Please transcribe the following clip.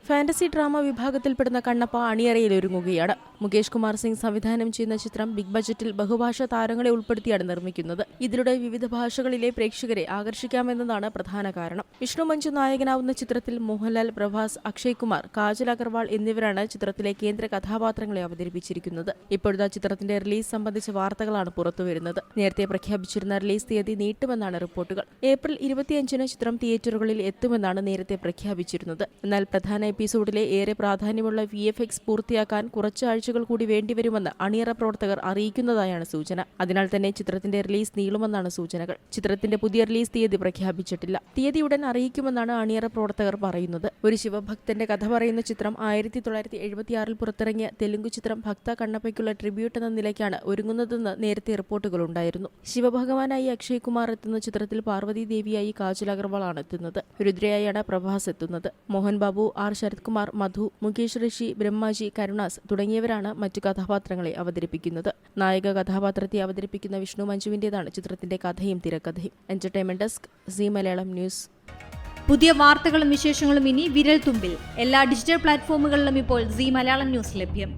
Fantasy drama വിഭാഗത്തിൽപ്പെടുന്ന കണ്ണപ്പ അണിയറയിൽ ഒരുങ്ങുകയാണ്. മുകേഷ് കുമാർ സിംഗ് സംവിധാനം ചെയ്യുന്ന ചിത്രം ബിഗ് ബജറ്റിൽ ബഹുഭാഷാ താരങ്ങളെ ഉൾപ്പെടുത്തിയാണ് നിർമ്മിക്കുന്നത്. ഇതിലൂടെ വിവിധ ഭാഷകളിലെ പ്രേക്ഷകരെ ആകർഷിക്കാമെന്നതാണ് പ്രധാന കാരണം. വിഷ്ണു മഞ്ജു നായകനാവുന്ന ചിത്രത്തിൽ മോഹൻലാൽ, പ്രഭാസ്, അക്ഷയ് കുമാർ, കാജൽ അഗർവാൾ എന്നിവരാണ് ചിത്രത്തിലെ കേന്ദ്ര കഥാപാത്രങ്ങളെ അവതരിപ്പിച്ചിരിക്കുന്നത്. ഇപ്പോഴത്തെ ചിത്രത്തിന്റെ റിലീസ് സംബന്ധിച്ച വാർത്തകളാണ് പുറത്തുവരുന്നത്. നേരത്തെ പ്രഖ്യാപിച്ചിരുന്ന റിലീസ് തീയതി നീട്ടുമെന്നാണ് റിപ്പോർട്ടുകൾ. ഏപ്രിൽ 25-ന് ചിത്രം തിയേറ്ററുകളിൽ എത്തുമെന്നാണ് നേരത്തെ പ്രഖ്യാപിച്ചിരുന്നത്. എന്നാൽ പ്രധാന എപ്പിസോഡിലെ ഏറെ പ്രാധാന്യമുള്ള VFX പൂർത്തിയാക്കാൻ കുറച്ച് ആഴ്ചകൾ കൂടി വേണ്ടിവരുമെന്ന് അണിയറ പ്രവർത്തകർ അറിയിക്കുന്നതായാണ് സൂചന. അതിനാൽ തന്നെ ചിത്രത്തിന്റെ റിലീസ് നീളുമെന്നാണ് സൂചനകൾ. ചിത്രത്തിന്റെ പുതിയ റിലീസ് തീയതി പ്രഖ്യാപിച്ചിട്ടില്ല. തീയതി ഉടൻ അറിയിക്കുമെന്നാണ് അണിയറ പ്രവർത്തകർ പറയുന്നത്. ഒരു ശിവഭക്തന്റെ കഥ പറയുന്ന ചിത്രം 1976-ൽ പുറത്തിറങ്ങിയ തെലുങ്ക് ചിത്രം ഭക്ത കണ്ണപ്പയ്ക്കുള്ള ട്രിബ്യൂട്ട് എന്ന നിലയ്ക്കാണ് ഒരുങ്ങുന്നതെന്ന് നേരത്തെ റിപ്പോർട്ടുകളുണ്ടായിരുന്നു. ശിവഭഗവാനായി അക്ഷയ് കുമാർ എത്തുന്ന ചിത്രത്തിൽ പാർവതി ദേവിയായി കാജൽ അഗർവാളാണ് എത്തുന്നത്. രുദ്രയായാണ് പ്രഭാസ് എത്തുന്നത്. മോഹൻ ബാബു, ആർ ശരത് കുമാർ, മധു, മുകേഷ് ഋഷി, ബ്രഹ്മാജി, കരുണാസ് തുടങ്ങിയവരാണ് മറ്റു കഥാപാത്രങ്ങളെ അവതരിപ്പിക്കുന്നത്. നായക കഥാപാത്രത്തെ അവതരിപ്പിക്കുന്ന വിഷ്ണു മഞ്ജുവിന്റേതാണ് ചിത്രത്തിന്റെ കഥയും തിരക്കഥയും. Entertainment desk, C Malayalam news. പുതിയ വാർത്തകളും വിശേഷങ്ങളും ഇനി വിരൽ തുമ്പിൽ. എല്ലാ ഡിജിറ്റൽ പ്ലാറ്റ്ഫോമുകളിലും ഇപ്പോൾ സി മലയാളം ന്യൂസ് ലഭ്യം.